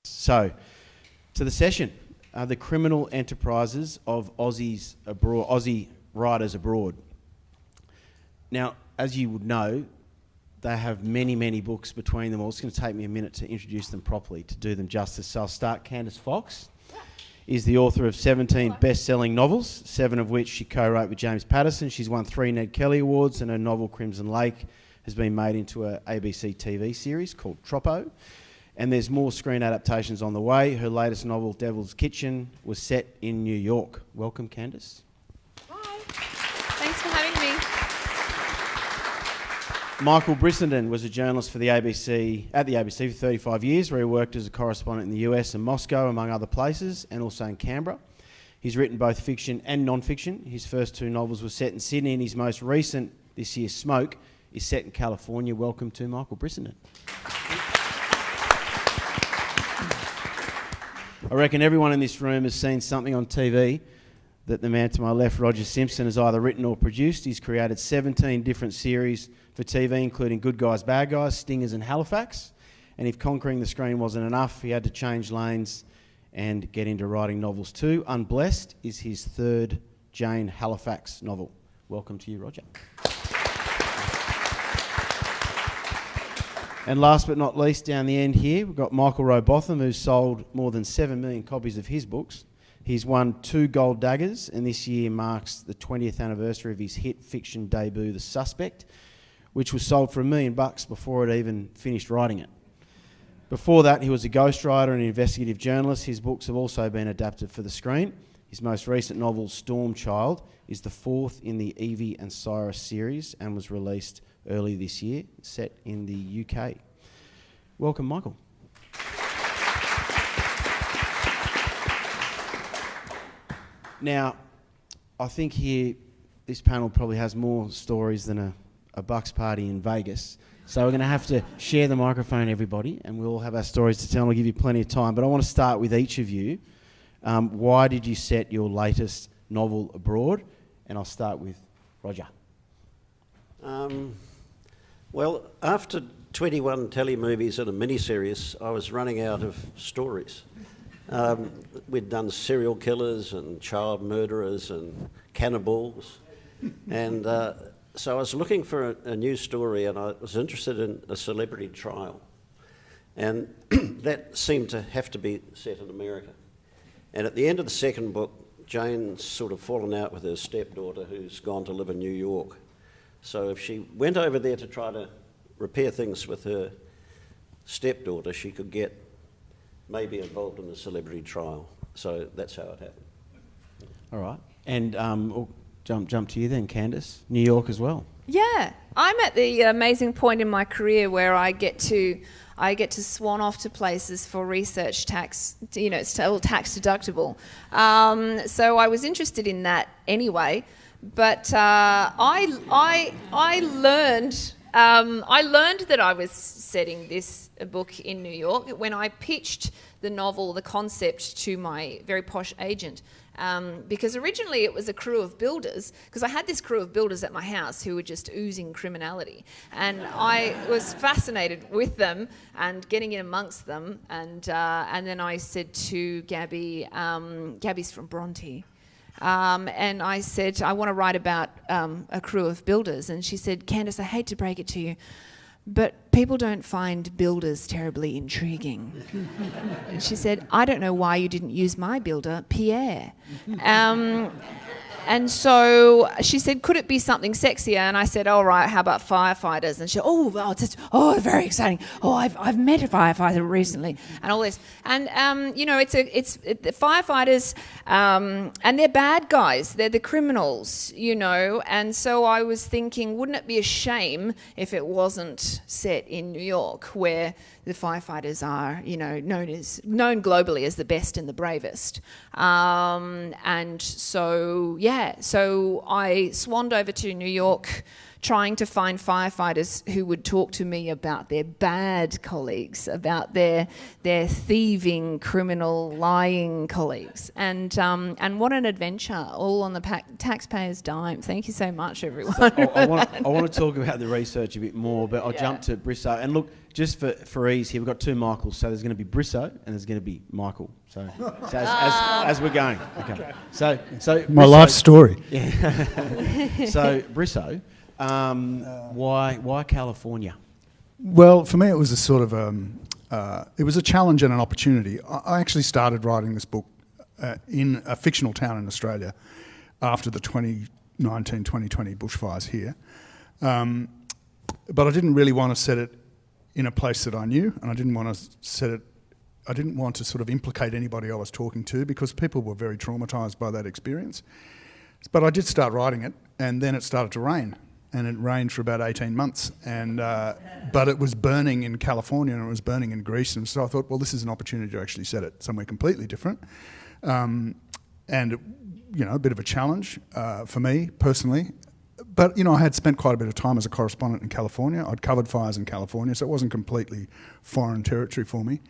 So, to the session, the criminal enterprises of Aussie writers abroad. Now, as you would know, they have many, many books between them all. It's going to take me a minute to introduce them properly, to do them justice. So I'll start. Candice Fox is the author of 17 best-selling novels, 7 of which she co-wrote with James Patterson. She's won 3 Ned Kelly Awards, and her novel Crimson Lake has been made into an ABC TV series called Troppo. And there's more screen adaptations on the way. Her latest novel, Devil's Kitchen, was set in New York. Welcome, Candice. Hi. Thanks for having me. Michael Brissenden was a journalist for the ABC for 35 years, where he worked as a correspondent in the US and Moscow, among other places, and also in Canberra. He's written both fiction and non-fiction. His first 2 novels were set in Sydney, and his most recent, this year, Smoke, is set in California. Welcome to Michael Brissenden. I reckon everyone in this room has seen something on TV that the man to my left, Roger Simpson, has either written or produced. He's created 17 different series for TV, including Good Guys, Bad Guys, Stingers and Halifax. And if conquering the screen wasn't enough, he had to change lanes and get into writing novels too. Unblessed is his 3rd Jane Halifax novel. Welcome to you, Roger. And last but not least, down the end here, we've got Michael Robotham, who's sold more than 7 million copies of his books. He's won 2 gold daggers, and this year marks the 20th anniversary of his hit fiction debut, The Suspect, which was sold for $1 million before it even finished writing it. Before that, he was a ghostwriter and investigative journalist. His books have also been adapted for the screen. His most recent novel, Storm Child, is the 4th in the Evie and Cyrus series and was released early this year, set in the UK. Welcome, Michael. Now, I think here this panel probably has more stories than a Bucks party in Vegas. So we're going to have to share the microphone, everybody, and we'll all have our stories to tell, and we'll give you plenty of time. But I want to start with each of you. Why did you set your latest novel abroad? And I'll start with Roger. Well, after 21 telemovies and a miniseries, I was running out of stories. We'd done serial killers and child murderers and cannibals. And so I was looking for a new story, and I was interested in a celebrity trial. And that seemed to have to be set in America. And at the end of the second book, Jane's sort of fallen out with her stepdaughter, who's gone to live in New York. So if she went over there to try to repair things with her stepdaughter, she could get maybe involved in the celebrity trial. So that's how it happened. All right. And we'll jump to you then, Candice. New York as well. Yeah, I'm at the amazing point in my career where I get to swan off to places for research tax. You know, it's all tax deductible. So I was interested in that anyway. But I learned that I was setting this book in New York when I pitched the novel, the concept, to my very posh agent. Because originally it was a crew of builders, because I had this crew of builders at my house who were just oozing criminality. And I was fascinated with them and getting in amongst them. And then I said to Gabby, Gabby's from Bronte, and I said, I want to write about a crew of builders. And she said, Candice, I hate to break it to you, but people don't find builders terribly intriguing. And she said, I don't know why you didn't use my builder, Pierre. And so she said, could it be something sexier? And I said, all right, how about firefighters? And she said, very exciting. Oh, I've met a firefighter recently, and all this. And it's the firefighters, and they're bad guys. They're the criminals, And so I was thinking, wouldn't it be a shame if it wasn't set in New York, where the firefighters are, known globally as the best and the bravest. So I swanned over to New York trying to find firefighters who would talk to me about their bad colleagues, about their thieving, criminal, lying colleagues. And what an adventure, all on the taxpayer's dime. Thank you so much, everyone. So I want to talk about the research a bit more, but I'll jump to Brisso. And look, just for ease here, we've got two Michaels. So there's going to be Brisso and there's going to be Michael. So as we're going. Okay. So my Brisso, life story. Yeah. So Brisso, why California? Well, for me, it was a sort of it was a challenge and an opportunity. I actually started writing this book in a fictional town in Australia after the 2019-2020 bushfires here, but I didn't really want to set it in a place that I knew, and I didn't want to sort of implicate anybody I was talking to, because people were very traumatised by that experience. But I did start writing it, and then it started to rain, and it rained for about 18 months. And but it was burning in California and it was burning in Greece, and so I thought, well, this is an opportunity to actually set it somewhere completely different, and a bit of a challenge for me personally. But, I had spent quite a bit of time as a correspondent in California. I'd covered fires in California, so it wasn't completely foreign territory for me.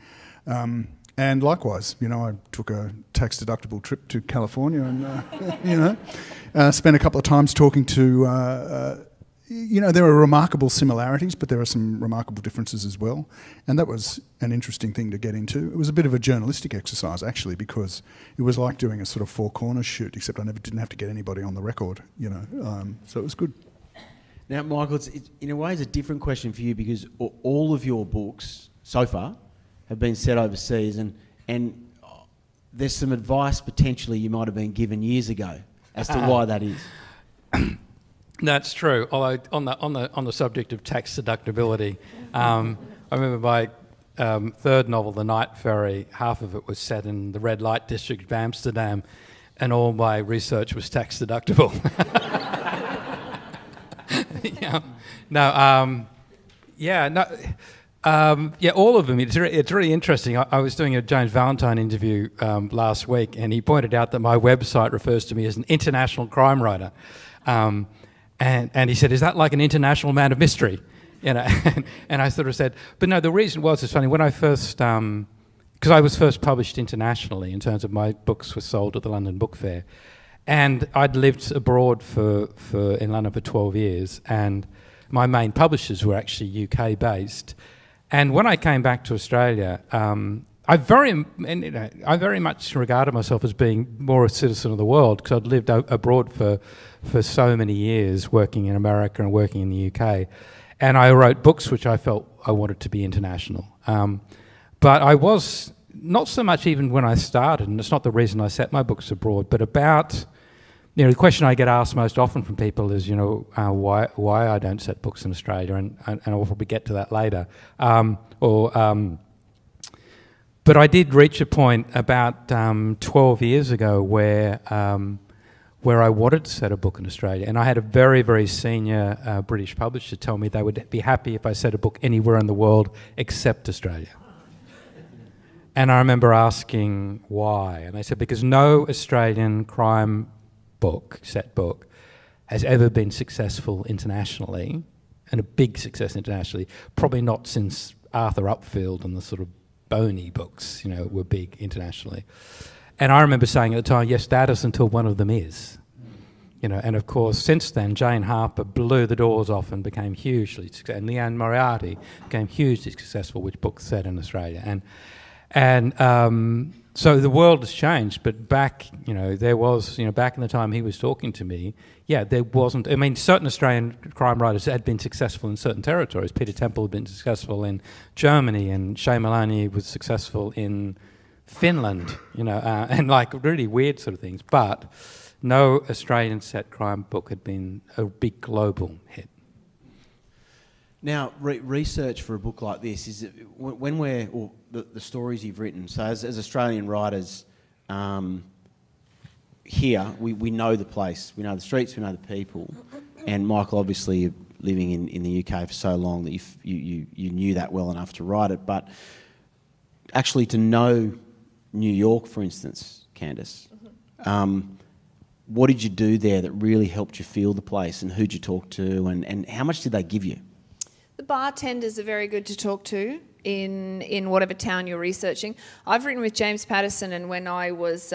And likewise, I took a tax-deductible trip to California and, spent a couple of times talking to, there are remarkable similarities, but there are some remarkable differences as well. And that was an interesting thing to get into. It was a bit of a journalistic exercise, actually, because it was like doing a sort of four corners shoot, except I didn't have to get anybody on the record, so it was good. Now, Michael, it's in a way it's a different question for you, because all of your books so far have been set overseas, and there's some advice potentially you might have been given years ago as to why that is. That's true. Although on the subject of tax deductibility, I remember my third novel, The Night Ferry, half of it was set in the red light district of Amsterdam, and all my research was tax deductible. All of them. It's really interesting. I was doing a James Valentine interview last week, and he pointed out that my website refers to me as an international crime writer. And he said, is that like an international man of mystery? And I sort of said, but no, the reason was, it's funny, when I first, because I was first published internationally in terms of my books were sold at the London Book Fair, and I'd lived abroad in London for 12 years, and my main publishers were actually UK based. And when I came back to Australia, I very much regarded myself as being more a citizen of the world, because I'd lived abroad for so many years, working in America and working in the UK. And I wrote books which I felt I wanted to be international. But I was not so much even when I started, and it's not the reason I set my books abroad, but about, the question I get asked most often from people is, why I don't set books in Australia, and I'll probably get to that later. But I did reach a point about 12 years ago where I wanted to set a book in Australia, and I had a very, very senior British publisher tell me they would be happy if I set a book anywhere in the world except Australia. And I remember asking why, and they said because no Australian crime set book has ever been successful internationally, and a big success internationally, probably not since Arthur Upfield and the sort of Boney books, were big internationally. And I remember saying at the time, yes, that is until one of them is. And of course, since then, Jane Harper blew the doors off and became hugely successful, and Leanne Moriarty became hugely successful with books set in Australia. And so the world has changed, but back, there was, back in the time he was talking to me, there wasn't, certain Australian crime writers had been successful in certain territories. Peter Temple had been successful in Germany, and Shane Maloney was successful in Finland, and like really weird sort of things. But no Australian set crime book had been a big global hit. Now, research for a book like this is when the stories you've written. So as Australian writers here, we know the place, we know the streets, we know the people. And Michael, obviously, you're living in the UK for so long that you knew that well enough to write it. But actually, to know New York, for instance, Candice, what did you do there that really helped you feel the place, and who'd you talk to, and how much did they give you? The bartenders are very good to talk to in whatever town you're researching. I've written with James Patterson, and when I was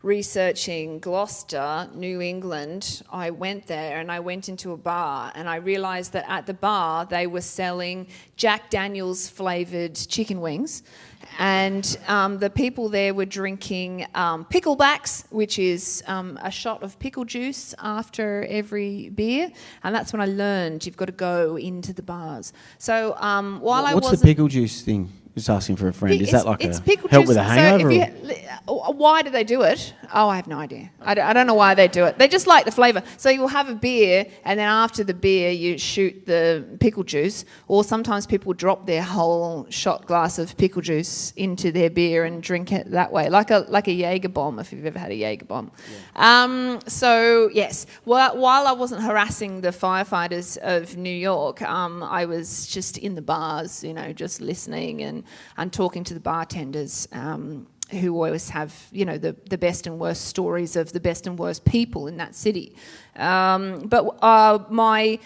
researching Gloucester, New England, I went there and I went into a bar, and I realised that at the bar they were selling Jack Daniels flavoured chicken wings, and the people there were drinking picklebacks, which is a shot of pickle juice after every beer, and that's when I learned you've got to go into the bars. So What's the pickle juice thing? Just asking for a friend. Is that like it's a pickle help juice. with a hangover? Why do they do it? Oh, I have no idea. I don't know why they do it. They just like the flavour. So you'll have a beer, and then after the beer you shoot the pickle juice, or sometimes people drop their whole shot glass of pickle juice into their beer and drink it that way, like a Jaeger bomb, if you've ever had a Jaeger bomb. Yeah. So yes, while I wasn't harassing the firefighters of New York, I was just in the bars, just listening and talking to the bartenders, who always have, the best and worst stories of the best and worst people in that city. But my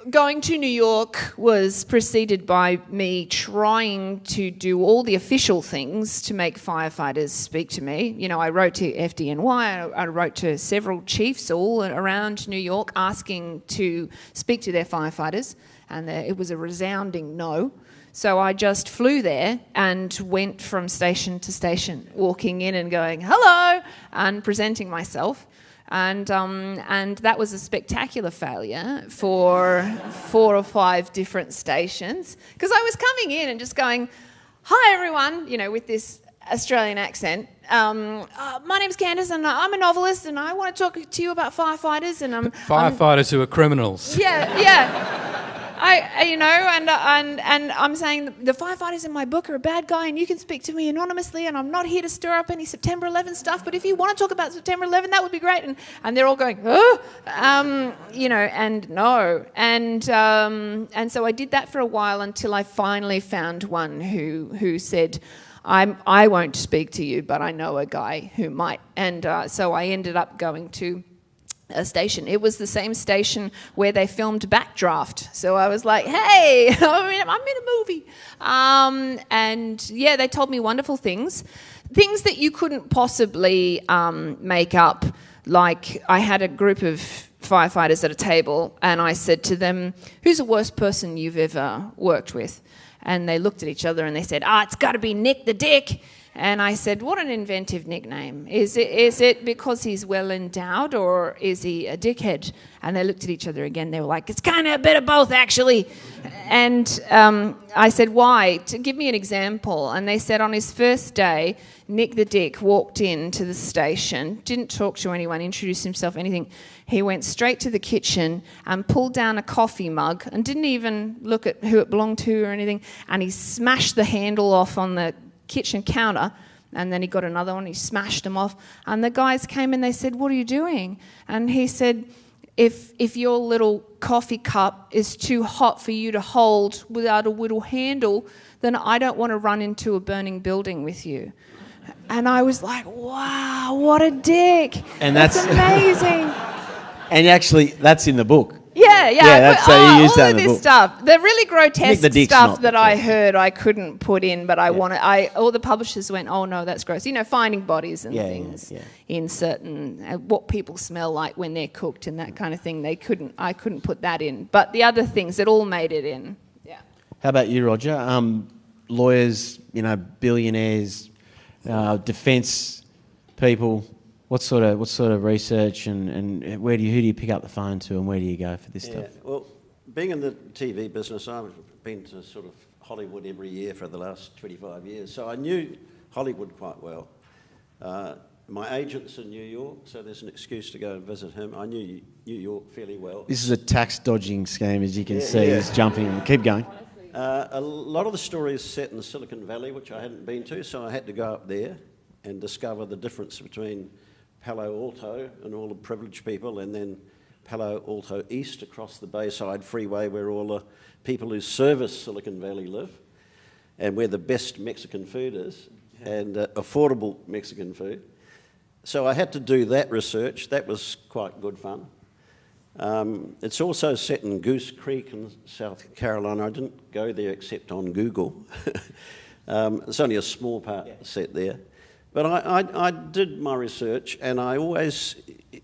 going to New York was preceded by me trying to do all the official things to make firefighters speak to me. I wrote to FDNY, I wrote to several chiefs all around New York asking to speak to their firefighters, and it was a resounding no. So I just flew there and went from station to station, walking in and going, hello, and presenting myself. And that was a spectacular failure for 4 or 5 different stations, because I was coming in and just going, hi, everyone, with this Australian accent. My name's Candice, and I'm a novelist, and I want to talk to you about firefighters. And Firefighters who are criminals. Yeah. And I'm saying the firefighters in my book are a bad guy, and you can speak to me anonymously, and I'm not here to stir up any September 11 stuff, but if you want to talk about September 11, that would be great. And they're all going, oh, and no. And so I did that for a while until I finally found one who said, I won't speak to you, but I know a guy who might. And so I ended up going to a station. It was the same station where they filmed Backdraft. So I was like, hey, I'm in a movie. And yeah, they told me wonderful things that you couldn't possibly make up. Like, I had a group of firefighters at a table, and I said to them, who's the worst person you've ever worked with? And they looked at each other and they said, it's got to be Nick the Dick. And I said, what an inventive nickname. Is it because he's well endowed, or is he a dickhead? And they looked at each other again. They were like, it's kind of a bit of both, actually. And I said, why? To give me an example. And they said on his first day, Nick the Dick walked into the station, didn't talk to anyone, introduce himself, anything. He went straight to the kitchen and pulled down a coffee mug and didn't even look at who it belonged to or anything. And he smashed the handle off on the kitchen counter, and then he got another one, he smashed them off, and the guys came and they said, what are you doing? And he said, if your little coffee cup is too hot for you to hold without a little handle, then I don't want to run into a burning building with you. And I was like, wow, what a dick. And that's amazing. And actually, that's in the book. Yeah. That's you used that in the book. All of this stuff, the really grotesque stuff that I heard, I couldn't put in, but all the publishers went, oh no, that's gross. Finding bodies and things in certain what people smell like when they're cooked and that kind of thing. I couldn't put that in, but the other things, it all made it in. Yeah. How about you, Roger? Lawyers, billionaires, defence people. What sort of research and who do you pick up the phone to, and where do you go for this stuff? Well, being in the TV business, I've been to sort of Hollywood every year for the last 25 years, so I knew Hollywood quite well. My agent's in New York, so there's an excuse to go and visit him. I knew New York fairly well. This is a tax dodging scheme, as you can see. He's jumping. Keep going. A lot of the story is set in Silicon Valley, which I hadn't been to, so I had to go up there and discover the difference between Palo Alto and all the privileged people, and then Palo Alto East across the Bayside Freeway, where all the people who service Silicon Valley live, and where the best Mexican food is, and affordable Mexican food. So I had to do that research. That was quite good fun. It's also set in Goose Creek in South Carolina. I didn't go there except on Google. It's only a small part set there. But I did my research, and I always,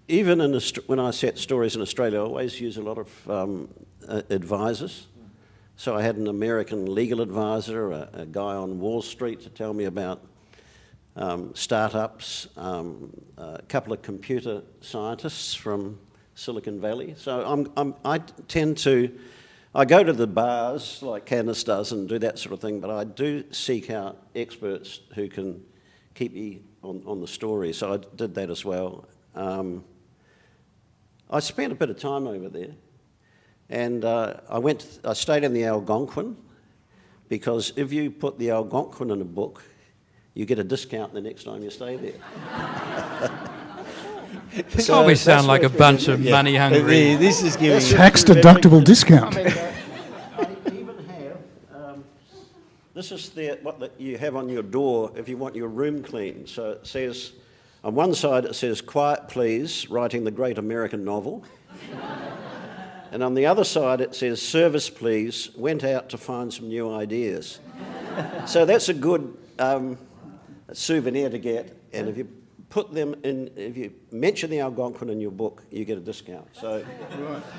even when I set stories in Australia, I always use a lot of advisors. So I had an American legal advisor, a guy on Wall Street to tell me about startups, a couple of computer scientists from Silicon Valley. So I go to the bars like Candice does and do that sort of thing, but I do seek out experts who can keep me on the story. So I did that as well. I spent a bit of time over there, and I stayed in the Algonquin, because if you put the Algonquin in a book, you get a discount the next time you stay there. They always sound like a bunch of money-hungry... This is giving... Tax-deductible discount. I even have... this is what you have on your door if you want your room cleaned. So it says... On one side it says, "Quiet please, writing the great American novel." And on the other side it says, "Service please, went out to find some new ideas." So that's a good souvenir to get. And if you put them in, if you mention the Algonquin in your book, you get a discount. So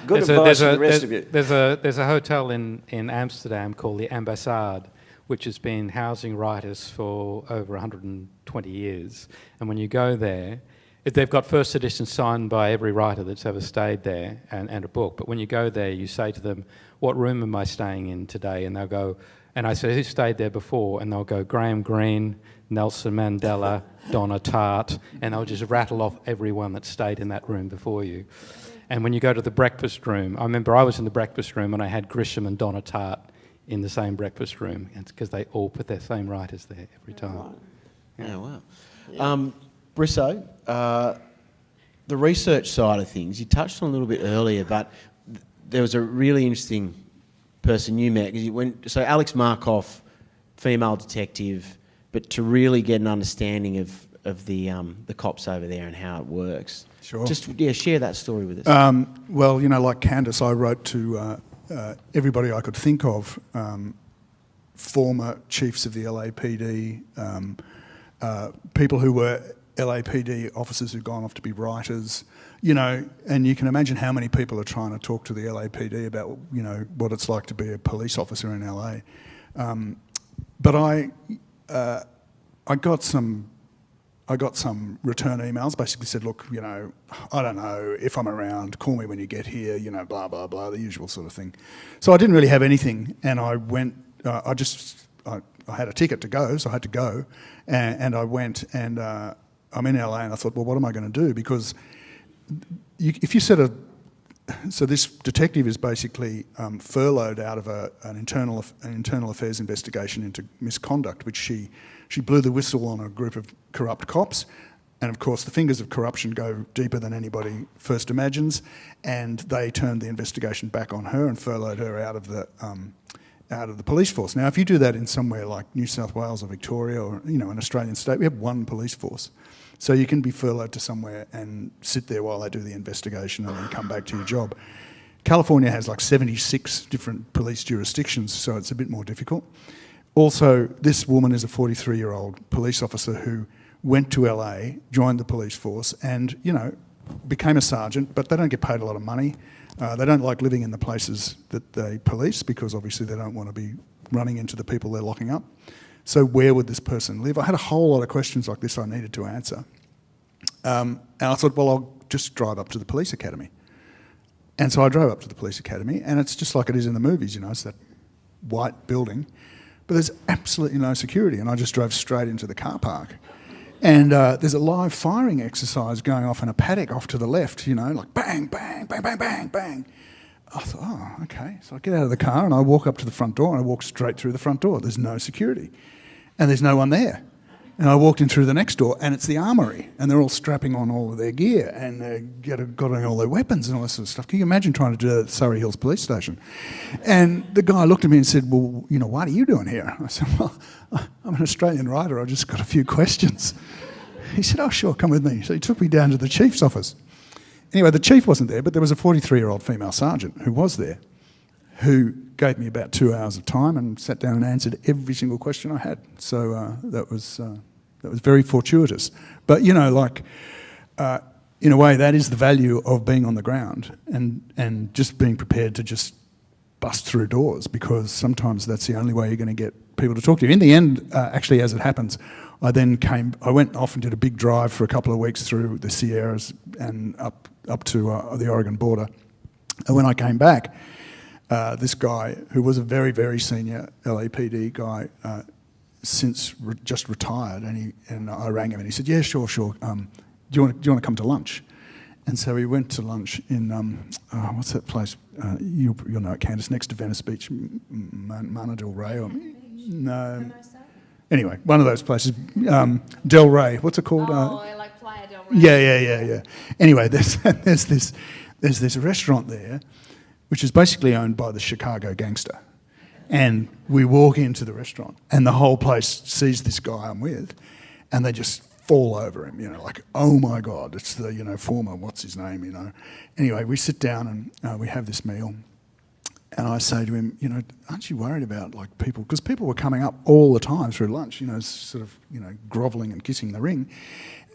good advice for the rest of you. There's a hotel in Amsterdam called the Ambassade, which has been housing writers for over 120 years. And when you go there, they've got first editions signed by every writer that's ever stayed there and a book. But when you go there, you say to them, "What room am I staying in today?" And they'll go, and I say, "Who stayed there before?" And they'll go, "Graham Greene, Nelson Mandela, Donna Tartt," and they'll just rattle off everyone that stayed in that room before you. And when you go to the breakfast room, I remember I was in the breakfast room and I had Grisham and Donna Tartt in the same breakfast room, because they all put their same writers there every time. Yeah, wow. Brisso, the research side of things, you touched on a little bit earlier, but there was a really interesting person you met. So Alex Markoff, female detective, but to really get an understanding of the cops over there and how it works. Sure. Just share that story with us. Well, like Candice, I wrote to everybody I could think of, former chiefs of the LAPD, people who were LAPD officers who've gone off to be writers, and you can imagine how many people are trying to talk to the LAPD about, what it's like to be a police officer in LA. But I got some return emails, basically said, "Look, I don't know if I'm around, call me when you get here, blah, blah, blah," the usual sort of thing. So I didn't really have anything, and I went, I had a ticket to go, so I had to go, and I went, and I'm in LA, and I thought, well, what am I going to do? Because if you so this detective is basically furloughed out of an internal affairs investigation into misconduct, which she blew the whistle on a group of corrupt cops, and of course the fingers of corruption go deeper than anybody first imagines, and they turned the investigation back on her and furloughed her out of the police force. Now, if you do that in somewhere like New South Wales or Victoria or an Australian state, we have one police force. So you can be furloughed to somewhere and sit there while they do the investigation and then come back to your job. California has like 76 different police jurisdictions, so it's a bit more difficult. Also, this woman is a 43-year-old police officer who went to LA, joined the police force and, became a sergeant, but they don't get paid a lot of money. They don't like living in the places that they police because obviously they don't want to be running into the people they're locking up. So where would this person live? I had a whole lot of questions like this I needed to answer. And I thought, well, I'll just drive up to the police academy. And so I drove up to the police academy, and it's just like it is in the movies, it's that white building. But there's absolutely no security, and I just drove straight into the car park. And there's a live firing exercise going off in a paddock off to the left, like bang, bang, bang, bang, bang, bang. I thought, oh, okay. So I get out of the car and I walk up to the front door, and I walk straight through the front door. There's no security. And there's no one there. And I walked in through the next door, and it's the armoury, and they're all strapping on all of their gear, and they've got on all their weapons and all this sort of stuff. Can you imagine trying to do that at Surrey Hills Police Station? And the guy looked at me and said, well, what are you doing here? I said, well, I'm an Australian writer. I've just got a few questions. he said, oh, sure, come with me. So he took me down to the chief's office. Anyway, the chief wasn't there, but there was a 43-year-old female sergeant who was there, who gave me about 2 hours of time and sat down and answered every single question I had. So that was very fortuitous. But, you know, like, in a way, that is the value of being on the ground and just being prepared to just bust through doors, because sometimes that's the only way you're going to get people to talk to you. In the end, actually, as it happens, I went off and did a big drive for a couple of weeks through the Sierras and up to the Oregon border. And when I came back, this guy, who was a very, very senior LAPD guy, since just retired, and I rang him and he said, yeah, sure. Do you want to come to lunch? And so we went to lunch in, what's that place? You'll know it, Candice, next to Venice Beach, Mana del Rey? Or, no. Anyway, one of those places. Del Rey, what's it called? I like Playa del Rey. Yeah. Anyway, there's this restaurant there, which is basically owned by the Chicago gangster. And we walk into the restaurant, and the whole place sees this guy I'm with, and they just fall over him, you know, like, oh my God, it's the, you know, former, what's his name, you know. Anyway, we sit down and we have this meal, and I say to him, you know, aren't you worried about, like, people, because people were coming up all the time through lunch, you know, sort of, you know, grovelling and kissing the ring.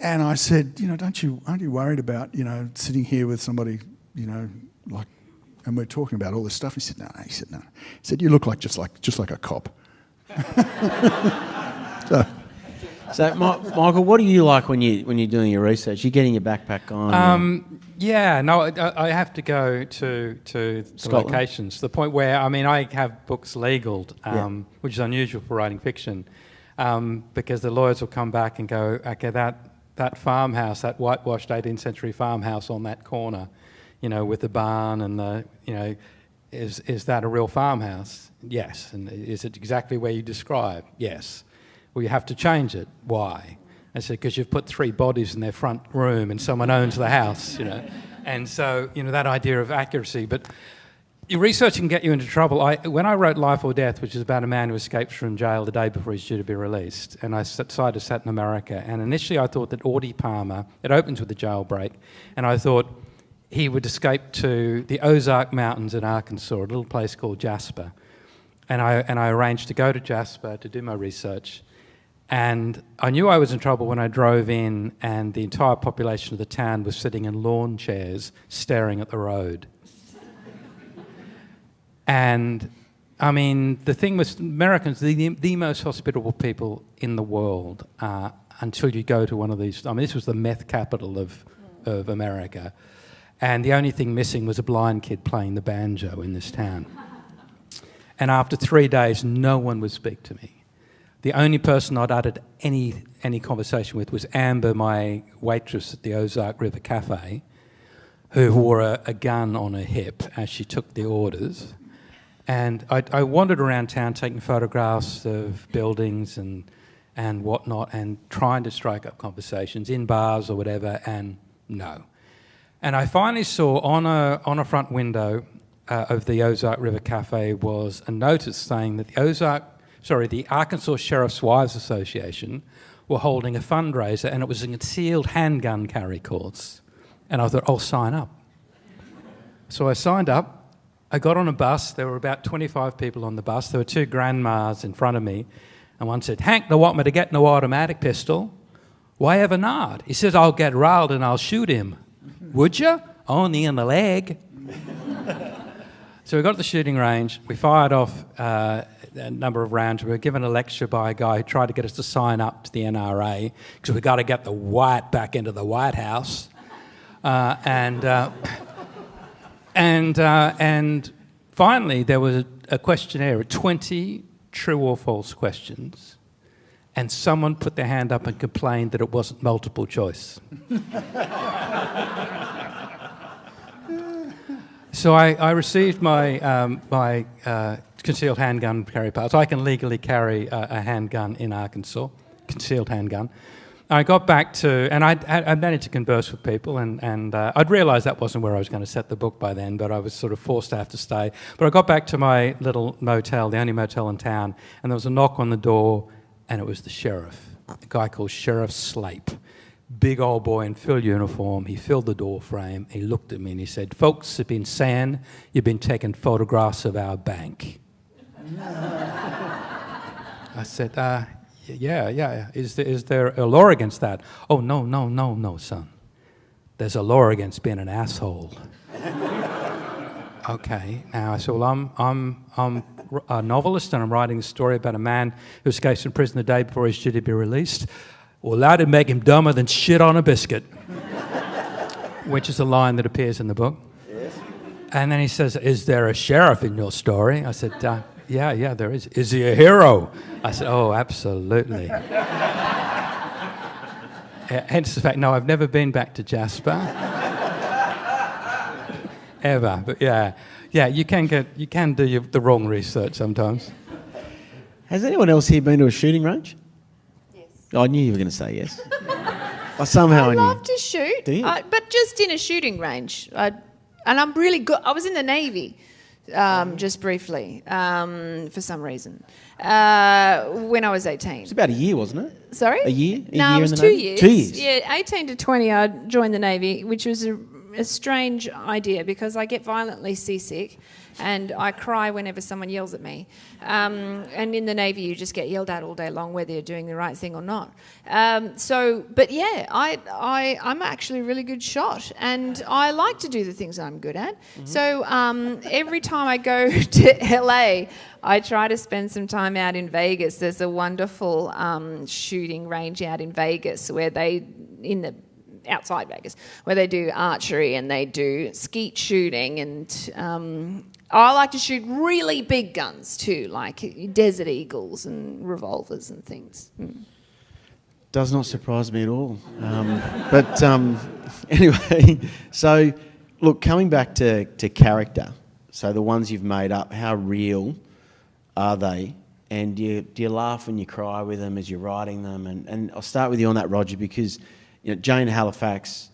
And I said, you know, aren't you worried about, you know, sitting here with somebody, you know, like, and we're talking about all this stuff. He said, no. He said, you look like just like a cop. So, Michael, what do you like when you're doing your research? You're getting your backpack on. Yeah, no, I have to go to the locations, to the point where, I mean, I have books legaled, which is unusual for writing fiction, because the lawyers will come back and go, okay, that farmhouse, that whitewashed 18th century farmhouse on that corner, you know, with the barn and the, you know, is that a real farmhouse? Yes. And is it exactly where you describe? Yes. Well, you have to change it. Why? I said, because you've put 3 bodies in their front room and someone owns the house, you know. And so, you know, that idea of accuracy. But your research can get you into trouble. When I wrote Life or Death, which is about a man who escapes from jail the day before he's due to be released, and I decided to set in America, and initially I thought that Audie Palmer, it opens with a jailbreak, and I thought he would escape to the Ozark Mountains in Arkansas, a little place called Jasper. And I arranged to go to Jasper to do my research. And I knew I was in trouble when I drove in and the entire population of the town was sitting in lawn chairs staring at the road. And, I mean, the thing with Americans, the most hospitable people in the world until you go to one of these... I mean, this was the meth capital of America. And the only thing missing was a blind kid playing the banjo in this town. And after 3 days, no one would speak to me. The only person I'd uttered any conversation with was Amber, my waitress at the Ozark River Cafe, who wore a gun on her hip as she took the orders. And I wandered around town taking photographs of buildings and whatnot and trying to strike up conversations in bars or whatever, and no. And I finally saw on a front window of the Ozark River Cafe was a notice saying that the Arkansas Sheriff's Wives Association were holding a fundraiser, and it was a concealed handgun carry course. And I thought, I'll sign up. So I signed up. I got on a bus. There were about 25 people on the bus. There were 2 grandmas in front of me. And one said, Hank, do want me to get no automatic pistol? Why ever not? He says, I'll get riled and I'll shoot him. Would you? Only in the leg. So we got to the shooting range. We fired off a number of rounds. We were given a lecture by a guy who tried to get us to sign up to the NRA because we've got to get the white back into the White House. And finally, there was a questionnaire, 20 true or false questions, and someone put their hand up and complained that it wasn't multiple choice. So I received my concealed handgun carry pass. I can legally carry a handgun in Arkansas, concealed handgun. I got back to, and I managed to converse with people, and I'd realised that wasn't where I was going to set the book by then, but I was sort of forced to have to stay. But I got back to my little motel, the only motel in town, and there was a knock on the door, and it was the sheriff, a guy called Sheriff Slape, big old boy in full uniform. He filled the door frame. He looked at me and he said, "Folks have been saying you've been taking photographs of our bank." I said, yeah. Is there a law against that? "Oh, no, son. There's a law against being an asshole." Okay. Now I said, "Well, I'm a novelist and I'm writing a story about a man who escapes from prison the day before he's due to be released. Well, that'd make him dumber than shit on a biscuit," which is a line that appears in the book. Yes. And then he says, "Is there a sheriff in your story?" I said, yeah, there is. "Is he a hero?" I said, "Oh, absolutely." Hence the fact, no, I've never been back to Jasper. Ever. But yeah, you can do the wrong research sometimes. Has anyone else here been to a shooting range? Yes. Oh, I knew you were going to say yes. I somehow I knew. love to shoot, Do you? but just in a shooting range. And I'm really good. I was in the Navy just briefly for some reason when I was 18. It's about a year, wasn't it? Sorry? A year? No, year it was in the 2 Navy? years. 2 years? Yeah, 18 to 20 I joined the Navy, which was a strange idea because I get violently seasick and I cry whenever someone yells at me. And in the Navy you just get yelled at all day long whether you're doing the right thing or not. But yeah, I'm actually a really good shot and I like to do the things I'm good at. Mm-hmm. So every time I go to LA, I try to spend some time out in Vegas. There's a wonderful shooting range out in Vegas where outside Vegas, where they do archery and they do skeet shooting and I like to shoot really big guns too, like Desert Eagles and revolvers and things. Does not surprise me at all. Anyway, so look, coming back to character, so the ones you've made up, how real are they? And do you laugh when you cry with them as you're writing them? And I'll start with you on that, Roger, because Jane Halifax,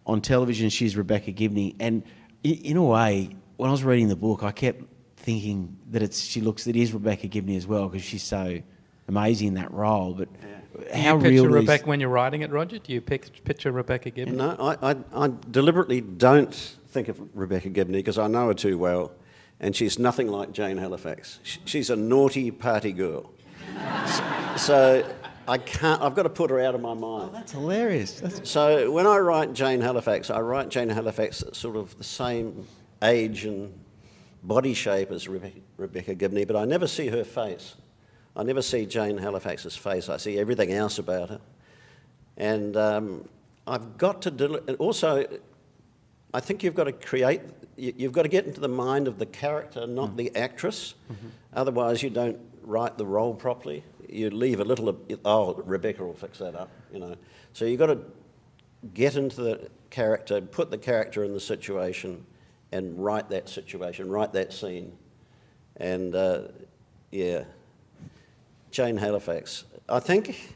on television, she's Rebecca Gibney. And in a way, when I was reading the book, I kept thinking that it is Rebecca Gibney as well because she's so amazing in that role. But how real do you picture is... Rebecca when you're writing it, Roger? Do you picture Rebecca Gibney? No, I deliberately don't think of Rebecca Gibney because I know her too well, and she's nothing like Jane Halifax. She's a naughty party girl. So I've got to put her out of my mind. Oh, that's hilarious. So when I write Jane Halifax at sort of the same age and body shape as Rebecca Gibney, but I never see her face. I never see Jane Halifax's face. I see everything else about her. And I've got to... Also, I think you've got to get into the mind of the character, not the actress. Mm-hmm. Otherwise, you don't write the role properly. You leave a little of, Rebecca will fix that up, So you've got to get into the character, put the character in the situation, and write that situation, write that scene. And, Jane Halifax. I think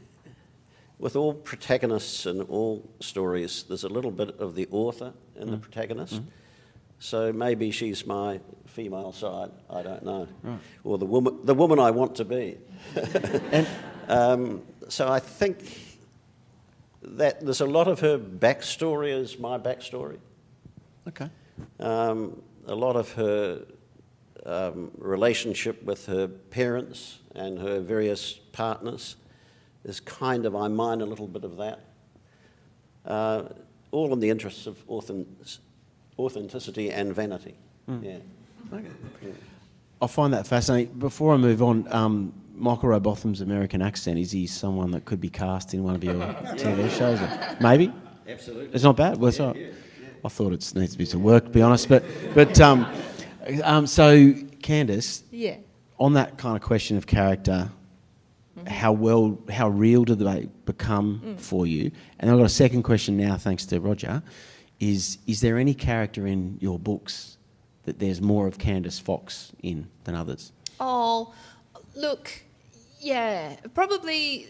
with all protagonists and all stories, there's a little bit of the author in the protagonist. Mm. So maybe she's my female side, I don't know. Right. Or the woman I want to be. So I think that there's a lot of her backstory is my backstory. Okay. A lot of her relationship with her parents and her various partners is kind of, I mine a little bit of that. All in the interests of authenticity and vanity. Mm. Yeah. Okay. Yeah. I find that fascinating. Before I move on, Michael Robotham's American accent, is he someone that could be cast in one of your TV shows? Maybe? Absolutely. It's not bad? Well, it's all right. Yeah. I thought it needs to be some work, to be honest. But so, Candice, yeah, on that kind of question of character, how real do they become for you? And I've got a second question now, thanks to Roger. Is there any character in your books that there's more of Candice Fox in than others? Oh, look, yeah, probably.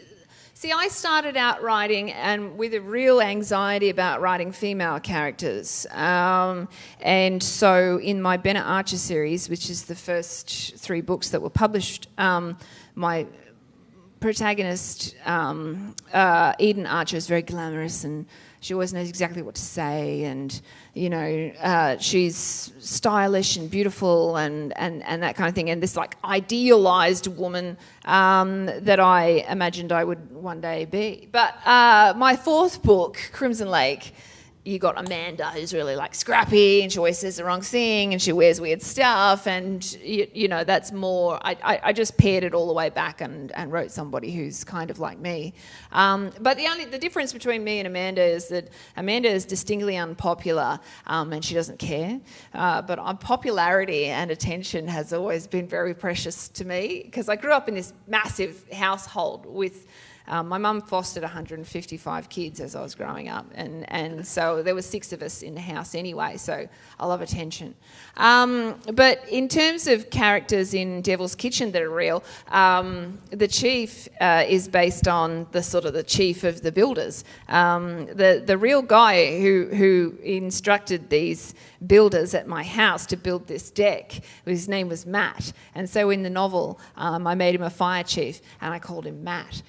See, I started out writing and with a real anxiety about writing female characters. And so in my Bennett Archer series, which is the first 3 books that were published, my protagonist, Eden Archer, is very glamorous, and she always knows exactly what to say, and she's stylish and beautiful and that kind of thing, and this like idealised woman that I imagined I would one day be. But my fourth book, Crimson Lake, you got Amanda, who's really like scrappy, and she always says the wrong thing, and she wears weird stuff, and that's more. I just pared it all the way back and wrote somebody who's kind of like me. But the difference between me and Amanda is that Amanda is distinctly unpopular, and she doesn't care. But popularity and attention has always been very precious to me, because I grew up in this massive household with. My mum fostered 155 kids as I was growing up, and so there were 6 of us in the house anyway, so I love attention. But in terms of characters in Devil's Kitchen that are real, the chief is based on the chief of the builders. The real guy who instructed these builders at my house to build this deck, his name was Matt, and so in the novel I made him a fire chief and I called him Matt.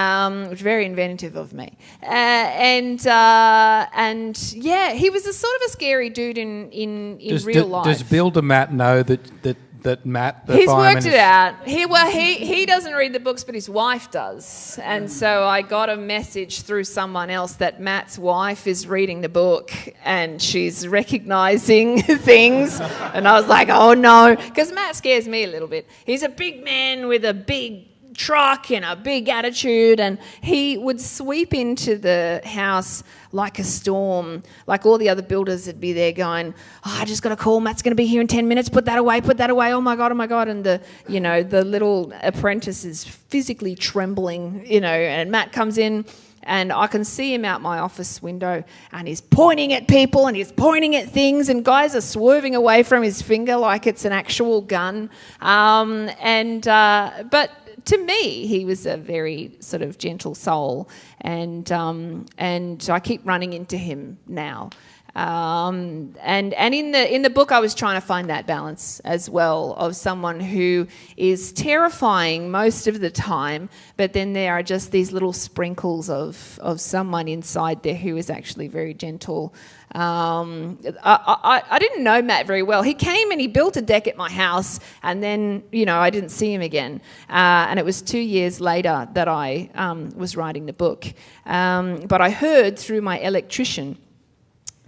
Which was very inventive of me. And yeah, he was a sort of a scary dude in real life. Does Builder Matt know that Matt, the He's fireman, worked it out. He doesn't read the books, but his wife does. And so I got a message through someone else that Matt's wife is reading the book and she's recognising things. And I was like, oh no, because Matt scares me a little bit. He's a big man with a big truck and a big attitude, and he would sweep into the house like a storm. Like all the other builders would be there going, I just got a call, Matt's going to be here in 10 minutes, put that away, oh my god, and the little apprentice is physically trembling, and Matt comes in and I can see him out my office window and he's pointing at people and he's pointing at things, and guys are swerving away from his finger like it's an actual gun. But to me, he was a very sort of gentle soul, and I keep running into him now. And in the book, I was trying to find that balance as well of someone who is terrifying most of the time, but then there are just these little sprinkles of someone inside there who is actually very gentle. I didn't know Matt very well. He came and he built a deck at my house, and then I didn't see him again. And it was 2 years later that I was writing the book. But I heard through my electrician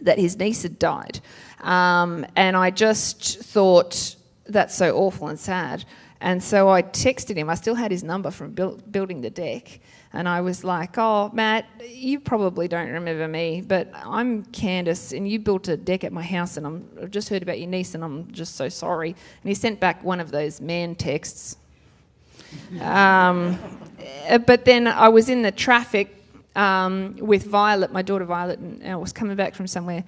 that his niece had died. And I just thought, that's so awful and sad. And so I texted him. I still had his number from building the deck. And I was like, oh, Matt, you probably don't remember me, but I'm Candice, and you built a deck at my house, and I've just heard about your niece, and I'm just so sorry. And he sent back one of those man texts. But then I was in the traffic with Violet, my daughter Violet, and I was coming back from somewhere,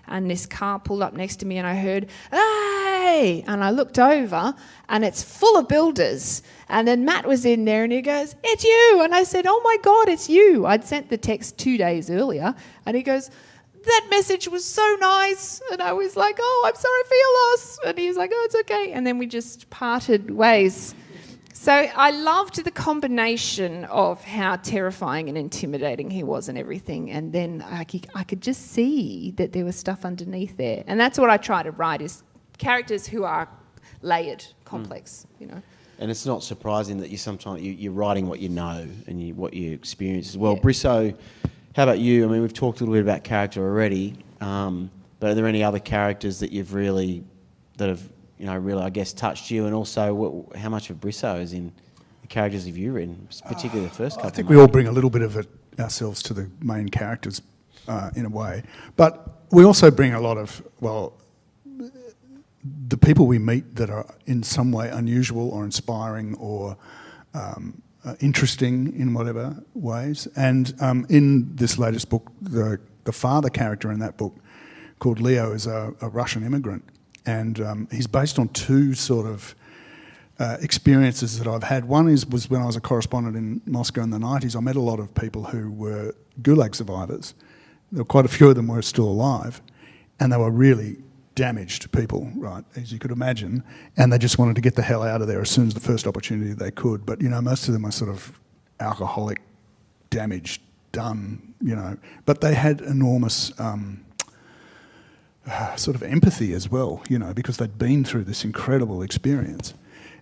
and this car pulled up next to me, and I heard, hey! And I looked over, and it's full of builders. And then Matt was in there, and he goes, it's you! And I said, oh my God, it's you! I'd sent the text 2 days earlier, and he goes, that message was so nice. And I was like, oh, I'm sorry for your loss. And he was like, oh, it's okay. And then we just parted ways. So I loved the combination of how terrifying and intimidating he was and everything, and then I could just see that there was stuff underneath there. And that's what I try to write, is characters who are layered, complex, And it's not surprising that you're writing what you know and what you experience as well. Yeah. Brisso, how about you? I mean, we've talked a little bit about character already, but are there any other characters that have really, I guess, touched you? And also, how much of Brisso is in the characters have you written, particularly the first couple? I think we all bring a little bit of it ourselves to the main characters in a way. But we also bring a lot of, the people we meet that are in some way unusual or inspiring or interesting in whatever ways. And in this latest book, the father character in that book, called Leo, is a Russian immigrant. And he's based on two sort of experiences that I've had. One was when I was a correspondent in Moscow in the 90s. I met a lot of people who were Gulag survivors. There were quite a few of them were still alive, and they were really damaged people, right, as you could imagine, and they just wanted to get the hell out of there as soon as the first opportunity they could. But, most of them are sort of alcoholic damage done, you know. But they had enormous sort of empathy as well, you know, because they'd been through this incredible experience.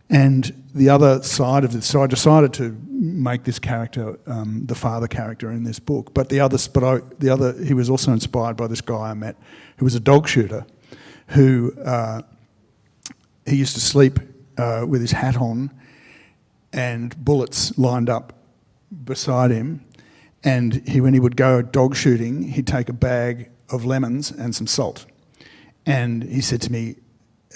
And the other side of this, so I decided to make this character the father character in this book. But he was also inspired by this guy I met who was a dog shooter, who he used to sleep with his hat on and bullets lined up beside him. And when he would go dog shooting, he'd take a bag of lemons and some salt. And he said to me,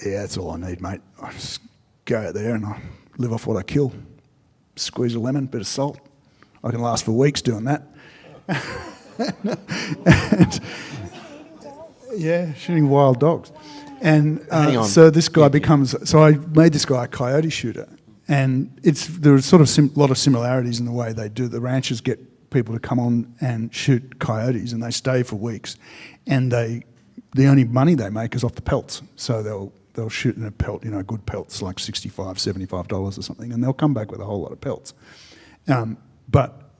"Yeah, that's all I need, mate. I just go out there and I live off what I kill. Squeeze a lemon, bit of salt. I can last for weeks doing that." And, yeah, shooting wild dogs. And so this guy so I made this guy a coyote shooter. And there's sort of lot of similarities in the way they do. The ranchers get people to come on and shoot coyotes, and they stay for weeks. And the only money they make is off the pelts. So they'll shoot in a pelt, you know, good pelts, like $65, $75 or something, and they'll come back with a whole lot of pelts. But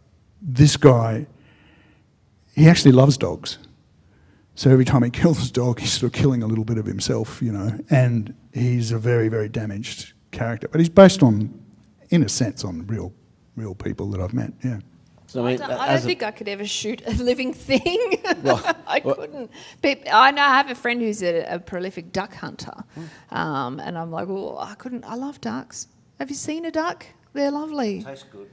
this guy, he actually loves dogs. So every time he kills a dog, he's sort of killing a little bit of himself, you know, and he's a very, very damaged character. But he's based on, in a sense, on real people that I've met, yeah. So, I don't think I could ever shoot a living thing. I couldn't. But I have a friend who's a prolific duck hunter, and I'm like, well, I couldn't. I love ducks. Have you seen a duck? They're lovely. Tastes good.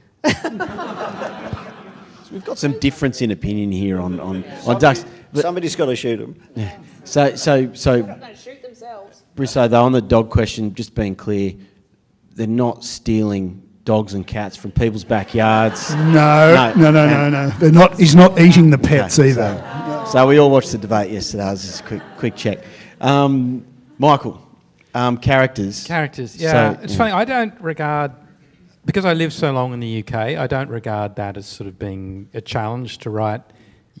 So we've got some difference in opinion here on ducks. Somebody's got to shoot them. Yeah. So They shoot themselves. Brisso, though, on the dog question, just being clear, they're not stealing dogs and cats from people's backyards. No. They're not. He's not eating the pets either. So we all watched the debate yesterday. It was just a quick check. Michael, characters. Characters, yeah. So, it's funny, I don't regard, because I lived so long in the UK, I don't regard that as sort of being a challenge to write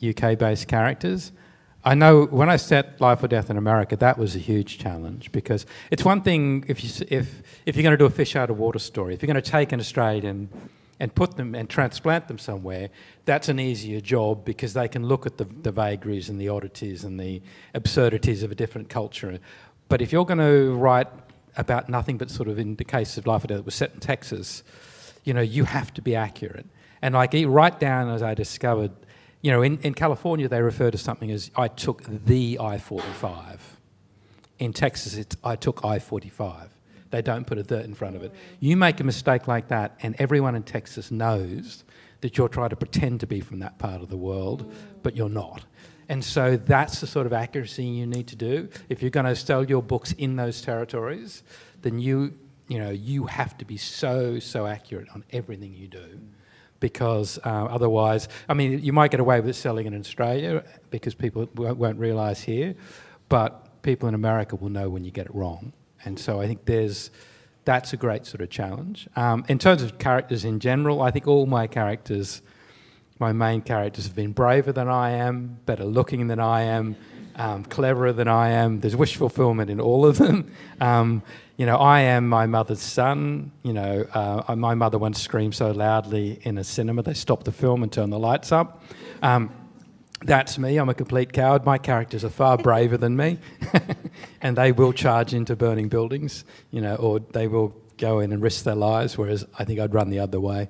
UK-based characters. I know when I set Life or Death in America, that was a huge challenge, because it's one thing if you're going to do a fish out of water story, if you're going to take an Australian and put them and transplant them somewhere, that's an easier job because they can look at the vagaries and the oddities and the absurdities of a different culture. But if you're going to write about nothing but sort of, in the case of Life or Death, it was set in Texas, you know, you have to be accurate. And like right down, as I discovered, you know, in California, they refer to something as, I took the I-45. In Texas, it's, I took I-45. They don't put a "the" in front of it. You make a mistake like that, and everyone in Texas knows that you're trying to pretend to be from that part of the world, but you're not. And so that's the sort of accuracy you need to do. If you're going to sell your books in those territories, then you have to be so accurate on everything you do. Because otherwise, I mean, you might get away with selling it in Australia because people won't realise here, but people in America will know when you get it wrong. And so I think that's a great sort of challenge. In terms of characters in general, I think all my main characters have been braver than I am, better looking than I am, cleverer than I am. There's wish fulfillment in all of them. You know, I am my mother's son. You know, my mother once screamed so loudly in a cinema they stopped the film and turned the lights up. That's me. I'm a complete coward. My characters are far braver than me, and they will charge into burning buildings, you know, or they will go in and risk their lives, whereas I think I'd run the other way.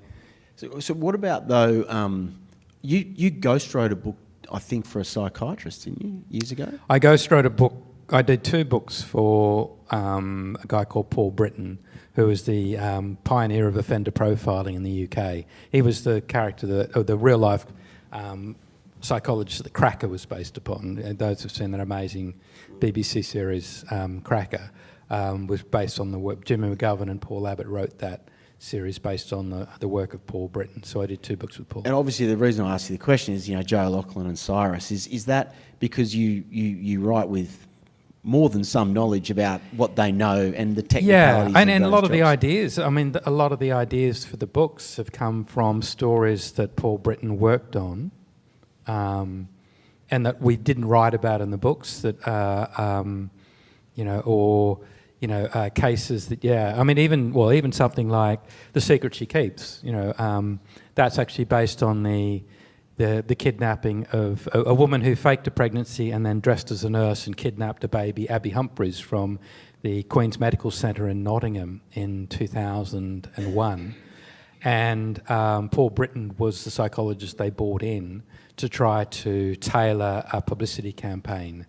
So what about, though, you ghostwrote a book, I think, for a psychiatrist, didn't you, years ago? I ghostwrote a book. I did 2 books for a guy called Paul Britton, who was the pioneer of offender profiling in the UK. He was the character, the real-life psychologist that Cracker was based upon. And those who've seen that amazing BBC series, Cracker, was based on the work. Jimmy McGovern and Paul Abbott wrote that series based on the work of Paul Britton. So I did 2 books with Paul. And obviously the reason I asked you the question is, you know, Joe Lachlan and Cyrus. Is that because you write with more than some knowledge about what they know and the technicalities? Yeah, and of a lot of jobs? the ideas, I mean, a lot of the ideas for the books have come from stories that Paul Britton worked on, and that we didn't write about in the books, that, you know, or, cases that, I mean, even something like The Secret She Keeps, that's actually based on the kidnapping of a woman who faked a pregnancy and then dressed as a nurse and kidnapped a baby, Abby Humphries, from the Queen's Medical Centre in Nottingham in 2001. And Paul Britton was the psychologist they brought in to try to tailor a publicity campaign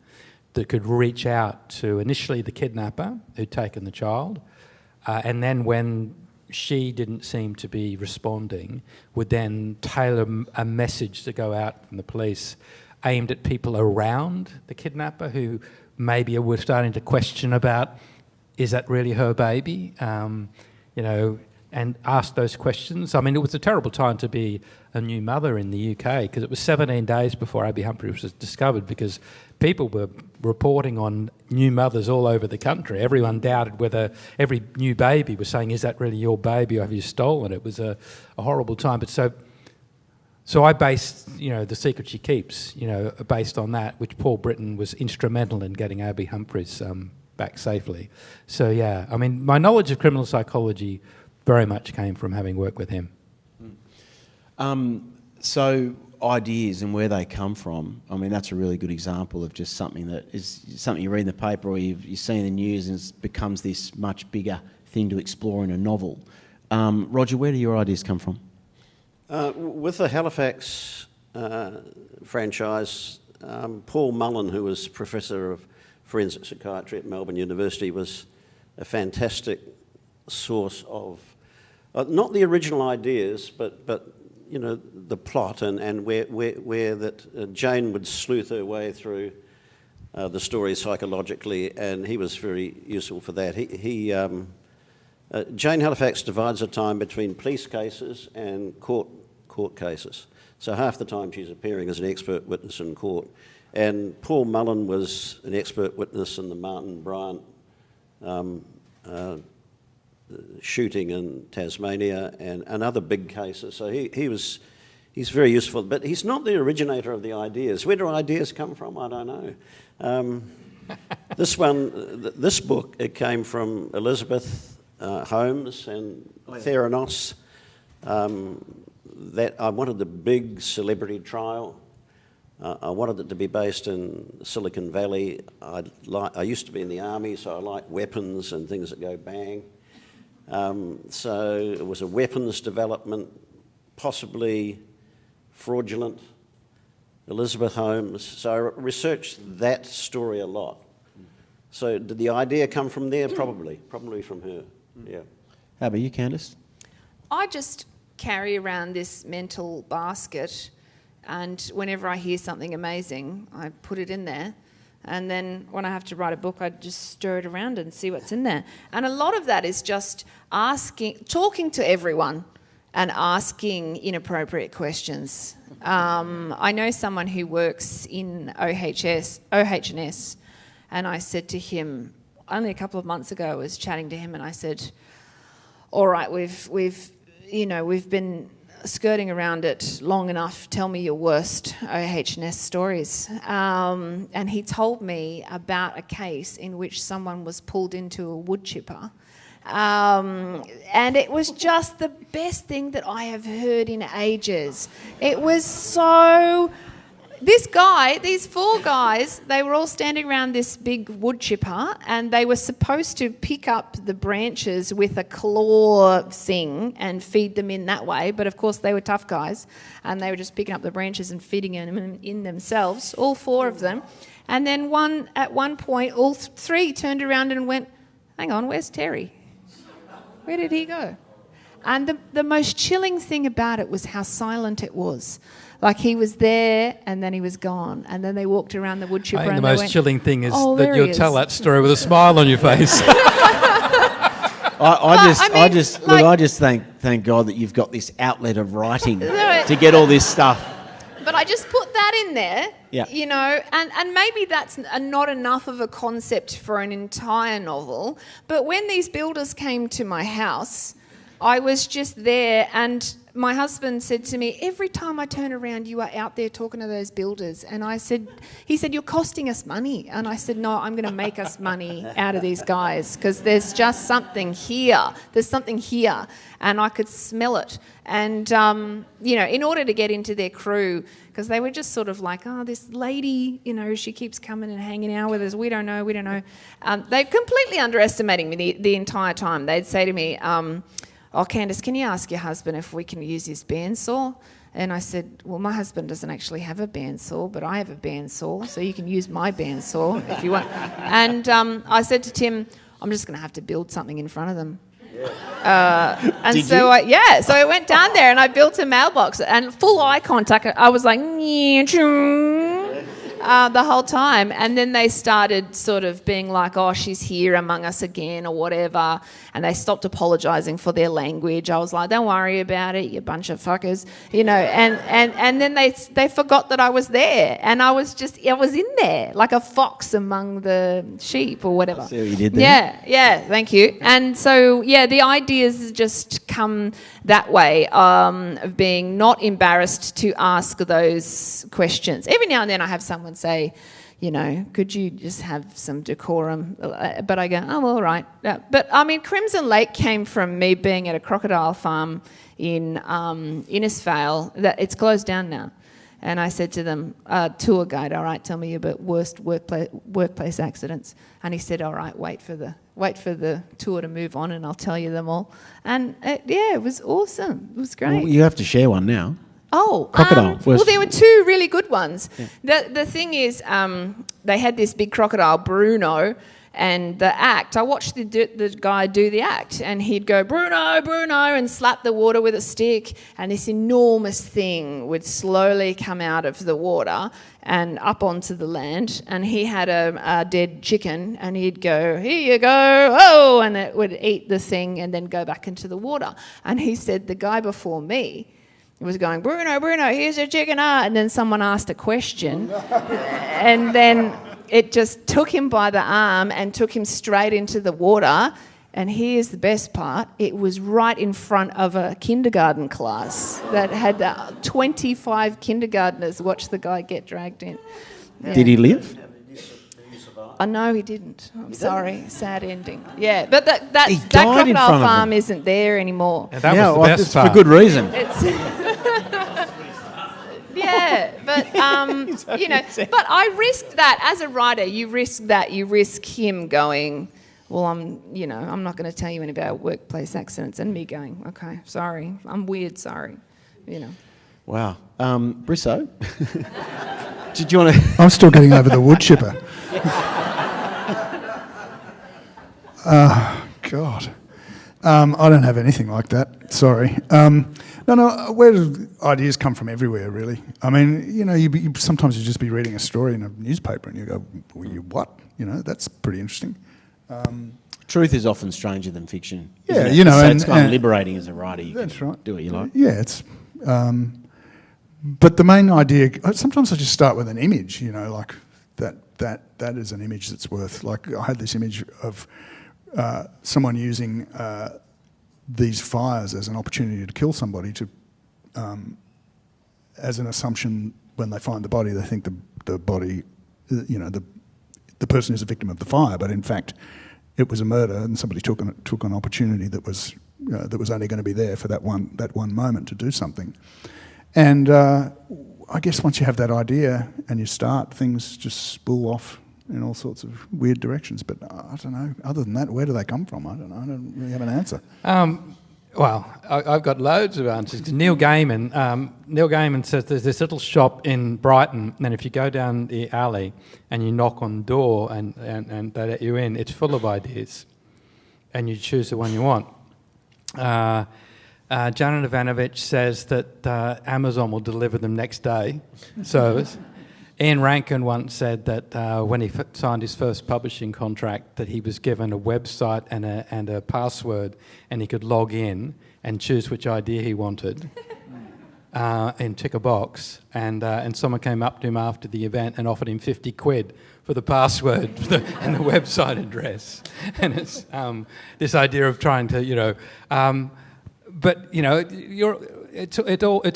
that could reach out to initially the kidnapper who'd taken the child, and then when she didn't seem to be responding, would then tailor a message to go out from the police aimed at people around the kidnapper who maybe were starting to question about, is that really her baby? And ask those questions. I mean, it was a terrible time to be a new mother in the UK because it was 17 days before Abby Humphries was discovered, because people were reporting on new mothers all over the country. Everyone doubted whether every new baby was saying, is that really your baby or have you stolen it? It was a horrible time. But so I based, The Secret She Keeps, based on that, which Paul Britton was instrumental in getting Abby Humphries back safely. So, I mean, my knowledge of criminal psychology very much came from having worked with him. So ideas and where they come from, I mean, that's a really good example of just something that is something you read in the paper or you see in the news and it becomes this much bigger thing to explore in a novel. Roger, where do your ideas come from? With the Halifax franchise, Paul Mullen, who was Professor of Forensic Psychiatry at Melbourne University, was a fantastic source of not the original ideas, but the plot and where that Jane would sleuth her way through the story psychologically, and he was very useful for that. Jane Halifax divides her time between police cases and court cases. So half the time she's appearing as an expert witness in court, and Paul Mullen was an expert witness in the Martin Bryant shooting in Tasmania and other big cases. So he's very useful, but he's not the originator of the ideas. Where do ideas come from? I don't know. This book, it came from Elizabeth Holmes and Theranos. That I wanted the big celebrity trial. I wanted it to be based in Silicon Valley. I used to be in the army, so I like weapons and things that go bang. So it was a weapons development, possibly fraudulent, Elizabeth Holmes. So I researched that story a lot. So did the idea come from there? Probably from her, yeah. How about you, Candice? I just carry around this mental basket, and whenever I hear something amazing, I put it in there. And then when I have to write a book, I just stir it around and see what's in there. And a lot of that is just talking to everyone and asking inappropriate questions. I know someone who works in OH&S, and I said to him, only a couple of months ago, I was chatting to him and I said, all right, we've been skirting around it long enough. Tell me your worst OH&S stories. And he told me about a case in which someone was pulled into a wood chipper. And it was just the best thing that I have heard in ages. It was so... These four guys, they were all standing around this big wood chipper and they were supposed to pick up the branches with a claw thing and feed them in that way. But of course they were tough guys and they were just picking up the branches and feeding them in themselves, all four of them. And then at one point, all three turned around and went, hang on, where's Terry? Where did he go? And the most chilling thing about it was how silent it was. Like he was there and then he was gone. And then they walked around the wood chipper and the they most chilling thing is oh, that you'll tell that story with a smile on your face. I just thank God that you've got this outlet of writing to get all this stuff. But I just put that in there, yeah. And maybe that's not enough of a concept for an entire novel. But when these builders came to my house, I was just there, and my husband said to me, every time I turn around, you are out there talking to those builders. And he said, you're costing us money. And I said, no, I'm going to make us money out of these guys because there's just something here. There's something here. And I could smell it. And, in order to get into their crew, because they were just sort of like, oh, this lady, she keeps coming and hanging out with us. We don't know. They completely underestimating me the entire time. They'd say to me, oh, Candice, can you ask your husband if we can use his bandsaw? And I said, well, my husband doesn't actually have a bandsaw, but I have a bandsaw, so you can use my bandsaw if you want. And I said to Tim, I'm just going to have to build something in front of them. So I went down there and I built a mailbox and full eye contact. I was like, the whole time. And then they started sort of being like, oh, she's here among us again or whatever. And they stopped apologising for their language. I was like, don't worry about it, you bunch of fuckers. And then they forgot that I was there. And I was in there like a fox among the sheep or whatever. I see what you did there. Yeah, thank you. And so, the ideas just come that way, of being not embarrassed to ask those questions. Every now and then I have someone say, could you just have some decorum? But I go, oh, all right. But, Crimson Lake came from me being at a crocodile farm in Innisfail. It's closed down now. And I said to them, tour guide, all right, tell me about worst workplace accidents. And he said, all right, wait for the tour to move on and I'll tell you them all. And it was awesome. It was great. Well, you have to share one now. Oh, crocodile. Well, there were two really good ones. Yeah. The thing is, they had this big crocodile, Bruno, and the act. I watched the guy do the act, and he'd go, Bruno, Bruno, and slap the water with a stick, and this enormous thing would slowly come out of the water and up onto the land, and he had a dead chicken, and he'd go, here you go, oh, and it would eat the thing and then go back into the water. And he said the guy before me was going, Bruno, Bruno, here's your chicken, and then someone asked a question, and then it just took him by the arm and took him straight into the water. And here's the best part, it was right in front of a kindergarten class that had 25 kindergartners watch the guy get dragged in. Yeah. Did he live? Oh, no, he didn't. I'm sorry. Sad ending. Yeah, but that died crocodile farm isn't there anymore. Yeah, that was the best part. For good reason. Yeah, but but I risked that as a writer. You risk that. You risk him going, well, I'm not going to tell you any about workplace accidents, and me going, okay, sorry, I'm weird, sorry, Wow, Brisso, did you want to? I'm still getting over the wood chipper. God. I don't have anything like that. Sorry. No. Where do ideas come from? Everywhere, really. I mean, sometimes you just be reading a story in a newspaper and you go, well, you what? That's pretty interesting. Truth is often stranger than fiction. Yeah, so it's kind of liberating as a writer. You that's can right. Do what you like. Yeah, it's. But the main idea. Sometimes I just start with an image. Like that is an image that's worth. Like I had this image of someone using these fires as an opportunity to kill somebody, as an assumption when they find the body, they think the body, the person is a victim of the fire, but in fact it was a murder and somebody took an opportunity that was only going to be there for that one moment to do something. And I guess once you have that idea and you start, things just spool off in all sorts of weird directions. But I don't know. Other than that, where do they come from? I don't know. I don't really have an answer. Well, I've got loads of answers. Neil Gaiman says there's this little shop in Brighton, and if you go down the alley and you knock on the door and they let you in, it's full of ideas, and you choose the one you want. Janet Ivanovic says that Amazon will deliver them next day service. Ian Rankin once said that when he signed his first publishing contract that he was given a website and a password and he could log in and choose which idea he wanted and tick a box. And someone came up to him after the event and offered him 50 quid for the password and the website address. And it's this idea of trying to, but it's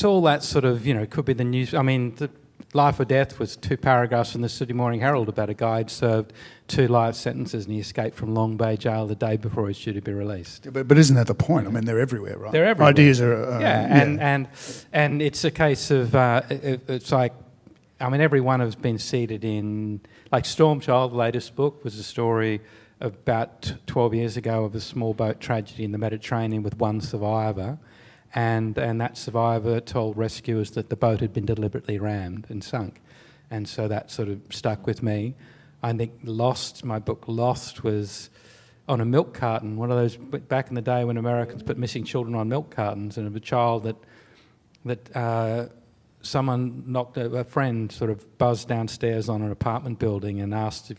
all that sort of, could be the news. I mean, the Life or Death was 2 paragraphs in the Sydney Morning Herald about a guy who'd served 2 life sentences and he escaped from Long Bay Jail the day before he was due to be released. Yeah, but isn't that the point? I mean, they're everywhere, right? They're everywhere. Ideas are... And it's a case of, it's like, I mean, everyone has been seeded in... Like Storm Child, the latest book, was a story about 12 years ago of a small boat tragedy in the Mediterranean with one survivor. And that survivor told rescuers that the boat had been deliberately rammed and sunk. And so that sort of stuck with me. I think my book Lost was on a milk carton, one of those back in the day when Americans put missing children on milk cartons, and of a child that someone knocked, a friend sort of buzzed downstairs on an apartment building and asked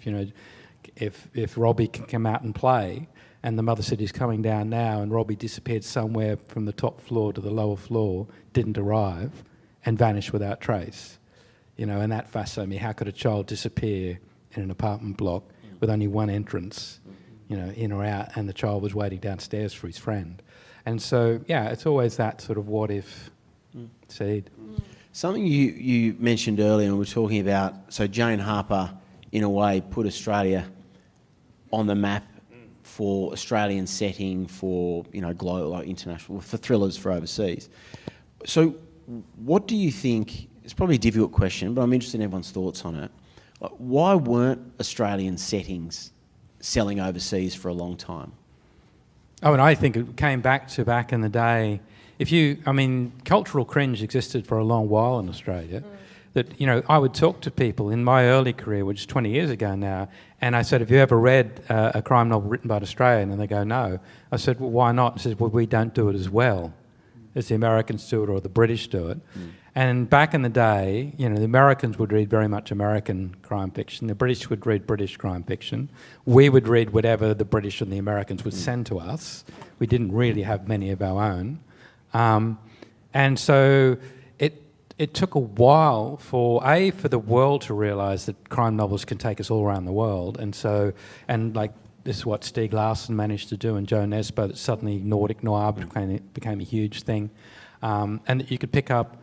if Robbie can come out and play. And the mother said, he's coming down now, and Robbie disappeared somewhere from the top floor to the lower floor, didn't arrive, and vanished without trace. And that fascinated me. How could a child disappear in an apartment block with only one entrance, in or out, and the child was waiting downstairs for his friend? And so, it's always that sort of what if seed. Something you mentioned earlier, and we were talking about, so Jane Harper, in a way, put Australia on the map for Australian setting, for global, like international, for thrillers for overseas. So, what do you think? It's probably a difficult question, but I'm interested in everyone's thoughts on it. Like, why weren't Australian settings selling overseas for a long time? Oh, and I think it came back in the day. Cultural cringe existed for a long while in Australia. That, I would talk to people in my early career, which is 20 years ago now, and I said, have you ever read a crime novel written by an Australian? And they go, no. I said, well, why not? He says, well, we don't do it as well as the Americans do it or the British do it. And back in the day, the Americans would read very much American crime fiction. The British would read British crime fiction. We would read whatever the British and the Americans would send to us. We didn't really have many of our own. And so it took a while for the world to realise that crime novels can take us all around the world, and this is what Stieg Larsson managed to do, and Joe Nesbo, that suddenly Nordic noir became a huge thing, and that you could pick up,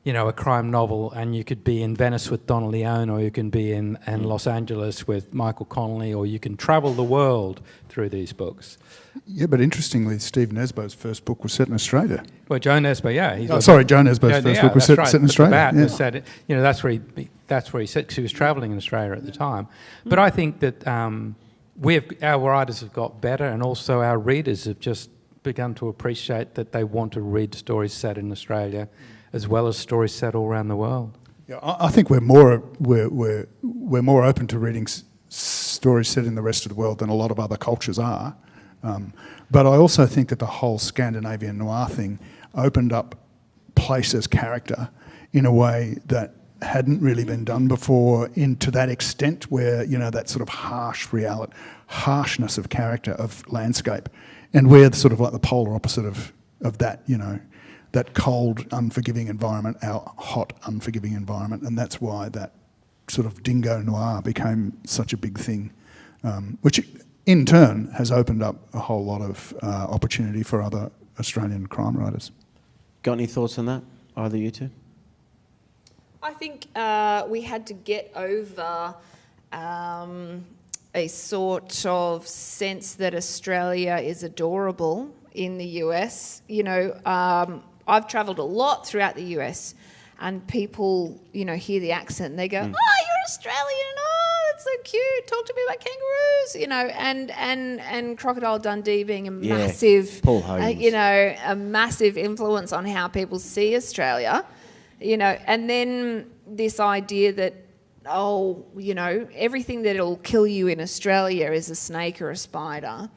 a crime novel, and you could be in Venice with Donna Leone, or you can be in Los Angeles with Michael Connelly, or you can travel the world through these books. Yeah, but interestingly, Steve Nesbo's first book was set in Australia. Well, Joe Nesbo, yeah. Joe Nesbo's first book was set in Australia. Was set, that's where he said, because he was travelling in Australia at the time. But I think that our writers have got better, and also our readers have just begun to appreciate that they want to read stories set in Australia, as well as stories set all around the world. Yeah, I think we're more open to reading stories set in the rest of the world than a lot of other cultures are. But I also think that the whole Scandinavian noir thing opened up place as character in a way that hadn't really been done before, to that extent where, that sort of harshness of character, of landscape. And we're sort of like the polar opposite of that, that cold, unforgiving environment, our hot, unforgiving environment. And that's why that sort of dingo noir became such a big thing, which in turn has opened up a whole lot of opportunity for other Australian crime writers. Got any thoughts on that, either you two? I think we had to get over a sort of sense that Australia is adorable in the US. I've travelled a lot throughout the US, and people, hear the accent and they go, "Oh, you're Australian! Oh, that's so cute! Talk to me about kangaroos!" And Crocodile Dundee being a massive, Paul Hogan's. a massive influence on how people see Australia. And then this idea that, everything that'll kill you in Australia is a snake or a spider.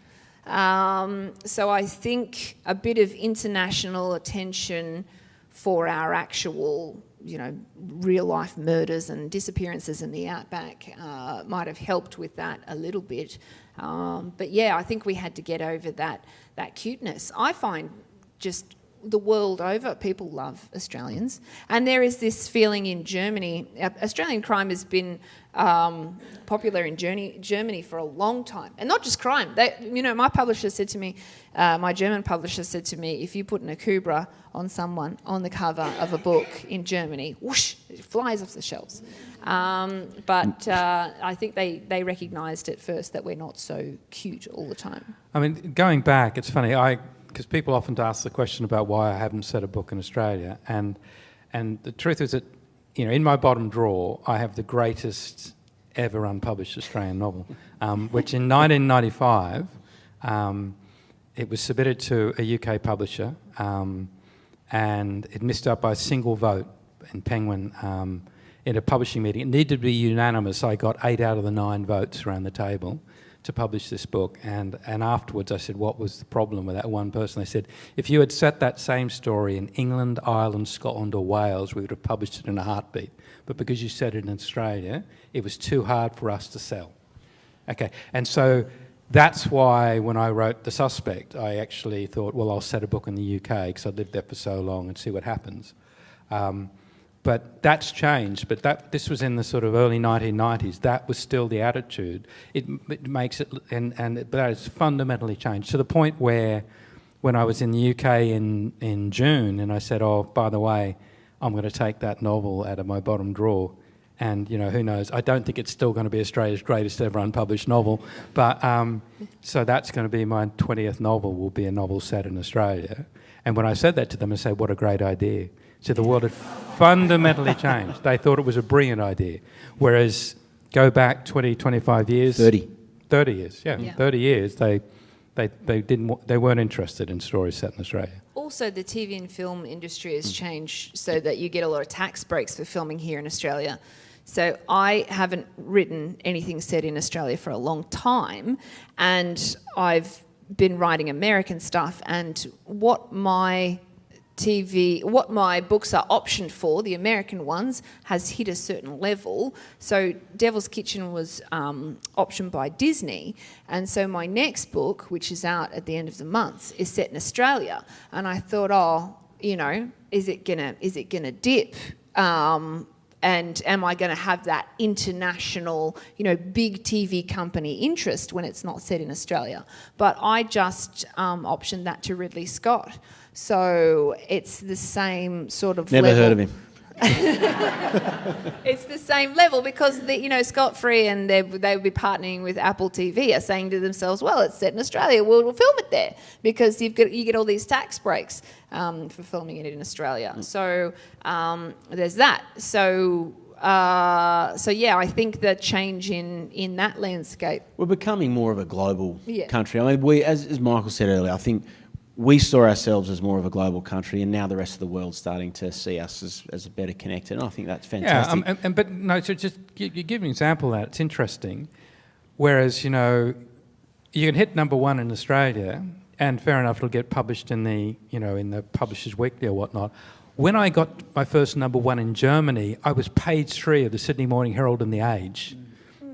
So I think a bit of international attention for our actual, real-life murders and disappearances in the outback might have helped with that a little bit. But yeah, I think we had to get over that cuteness. I find just the world over, people love Australians. And there is this feeling in Germany. Australian crime has been popular in Germany for a long time. And not just crime. My publisher said to me, my German publisher said to me, if you put an akubra on someone on the cover of a book in Germany, whoosh, it flies off the shelves. But I think they recognised at first that we're not so cute all the time. I mean, going back, it's funny, because people often ask the question about why I haven't set a book in Australia, and the truth is that, in my bottom drawer, I have the greatest ever unpublished Australian novel, which in 1995, it was submitted to a UK publisher, and it missed out by a single vote in Penguin in a publishing meeting. It needed to be unanimous. I got 8 out of the 9 votes around the table to publish this book, and afterwards I said, what was the problem with that one person? They said, if you had set that same story in England, Ireland, Scotland or Wales, we would have published it in a heartbeat. But because you set it in Australia, it was too hard for us to sell. Okay, and so that's why when I wrote The Suspect, I actually thought, well, I'll set a book in the UK because I'd lived there for so long and see what happens. But that's changed. But this was in the sort of early 1990s. That was still the attitude. It makes it, but that has fundamentally changed to the point where, when I was in the UK in June, and I said, oh, by the way, I'm going to take that novel out of my bottom drawer, and who knows? I don't think it's still going to be Australia's greatest ever unpublished novel. But so that's going to be my 20th novel. Will be a novel set in Australia. And when I said that to them, I said, what a great idea. So the world had fundamentally changed. They thought it was a brilliant idea. Whereas go back 20, 25 years... 30 years, yeah. 30 years, they weren't interested in stories set in Australia. Also, the TV and film industry has changed so that you get a lot of tax breaks for filming here in Australia. So I haven't written anything set in Australia for a long time, and I've been writing American stuff, and what my books are optioned for, the American ones, has hit a certain level. So Devil's Kitchen was optioned by Disney, and so my next book, which is out at the end of the month, is set in Australia. And I thought, is it gonna dip? And am I going to have that international, big TV company interest when it's not set in Australia? But I just optioned that to Ridley Scott. So it's the same sort of level. Never heard of him. It's the same level because, Scott Free and they would be partnering with Apple TV are saying to themselves, well, it's set in Australia, we'll film it there because you get all these tax breaks for filming it in Australia. So there's that. So I think the change in that landscape. We're becoming more of a global country. I mean, as Michael said earlier, I think we saw ourselves as more of a global country, and now the rest of the world's starting to see us as a better connected. And I think that's fantastic. Yeah, so just you give an example of that. It's interesting. Whereas, you can hit number 1 in Australia, and fair enough, it'll get published in the Publishers Weekly or whatnot. When I got my first number 1 in Germany, I was page 3 of the Sydney Morning Herald and The Age.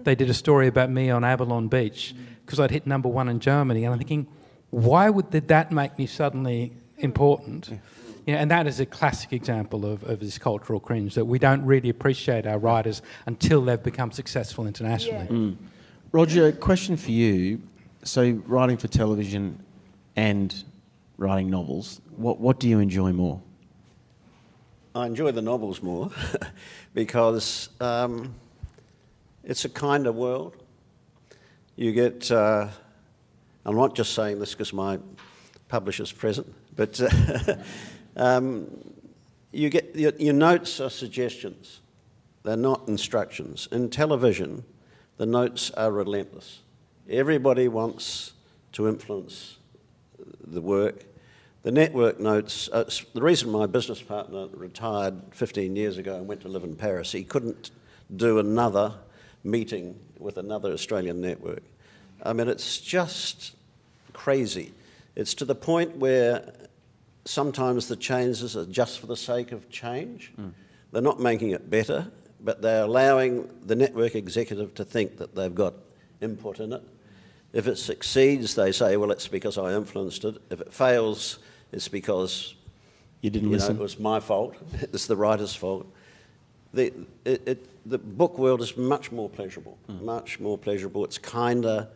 They did a story about me on Avalon Beach because I'd hit number 1 in Germany, and I'm thinking, why did that make me suddenly important? And that is a classic example of this cultural cringe, that we don't really appreciate our writers until they've become successful internationally. Roger, a question for you. So writing for television and writing novels, what do you enjoy more? I enjoy the novels more because it's a kinder world. You get... I'm not just saying this because my publisher's present, but you get your notes are suggestions. They're not instructions. In television, the notes are relentless. Everybody wants to influence the work. The network notes, the reason my business partner retired 15 years ago and went to live in Paris, he couldn't do another meeting with another Australian network. I mean, it's just crazy. It's to the point where sometimes the changes are just for the sake of change. They're not making it better, but they're allowing the network executive to think that they've got input in it. If it succeeds, they say, well, it's because I influenced it. If it fails, it's because You didn't know, listen? it was my fault. It's the writer's fault. The book world is much more pleasurable, much more pleasurable. It's kinder.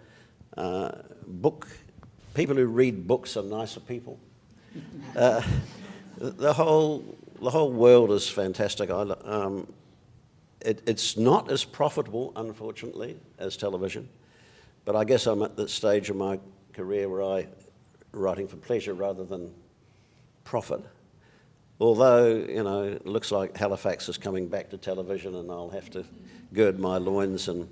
People who read books are nicer people. The whole world is fantastic. It's not as profitable, unfortunately, as television, but I guess I'm at the stage of my career where I'm writing for pleasure rather than profit. Although, you know, it looks like Halifax is coming back to television and I'll have to gird my loins, and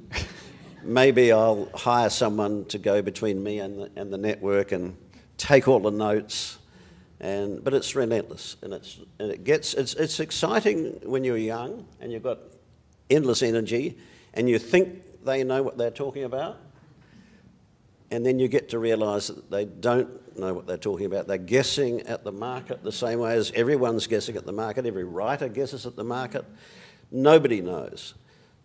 maybe I'll hire someone to go between me and the network and take all the notes. But it's relentless, and it's exciting when you're young and you've got endless energy and you think they know what they're talking about, and then you get to realise that they don't know what they're talking about. They're guessing at the market the same way as everyone's guessing at the market. Every writer guesses at the market. Nobody knows.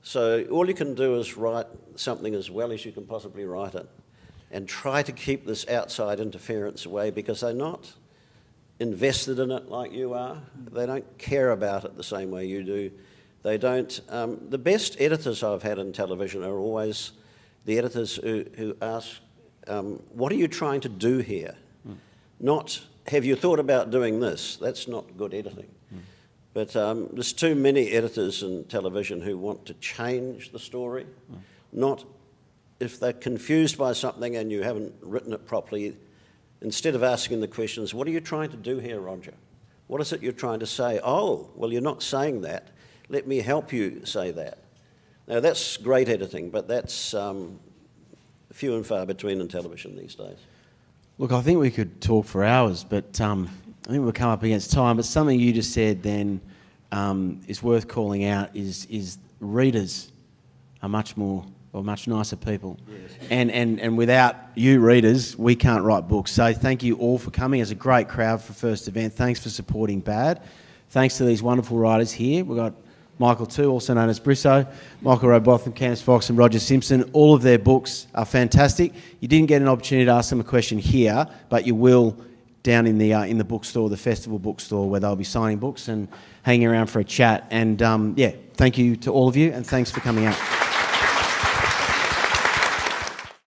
So all you can do is write something as well as you can possibly write it, and try to keep this outside interference away, because they're not invested in it like you are. They don't care about it the same way you do. They don't. The best editors I've had in television are always the editors who ask, what are you trying to do here? Not, have you thought about doing this? That's not good editing. But there's too many editors in television who want to change the story. Not, if they're confused by something and you haven't written it properly, instead of asking the questions, what are you trying to do here, Roger? What is it you're trying to say? Oh, well, you're not saying that. Let me help you say that. Now, that's great editing, but that's few and far between in television these days. Look, I think we could talk for hours, but I think we'll come up against time. But something you just said then is worth calling out is readers are much nicer people. Yes. And without you readers, we can't write books. So thank you all for coming. It's a great crowd for first event. Thanks for supporting BAD. Thanks to these wonderful writers here. We've got Michael too, also known as Brisso, Michael Robotham, Candice Fox and Roger Simpson. All of their books are fantastic. You didn't get an opportunity to ask them a question here, but you will down in the bookstore, the festival bookstore, where they'll be signing books and hanging around for a chat. And thank you to all of you, and thanks for coming out.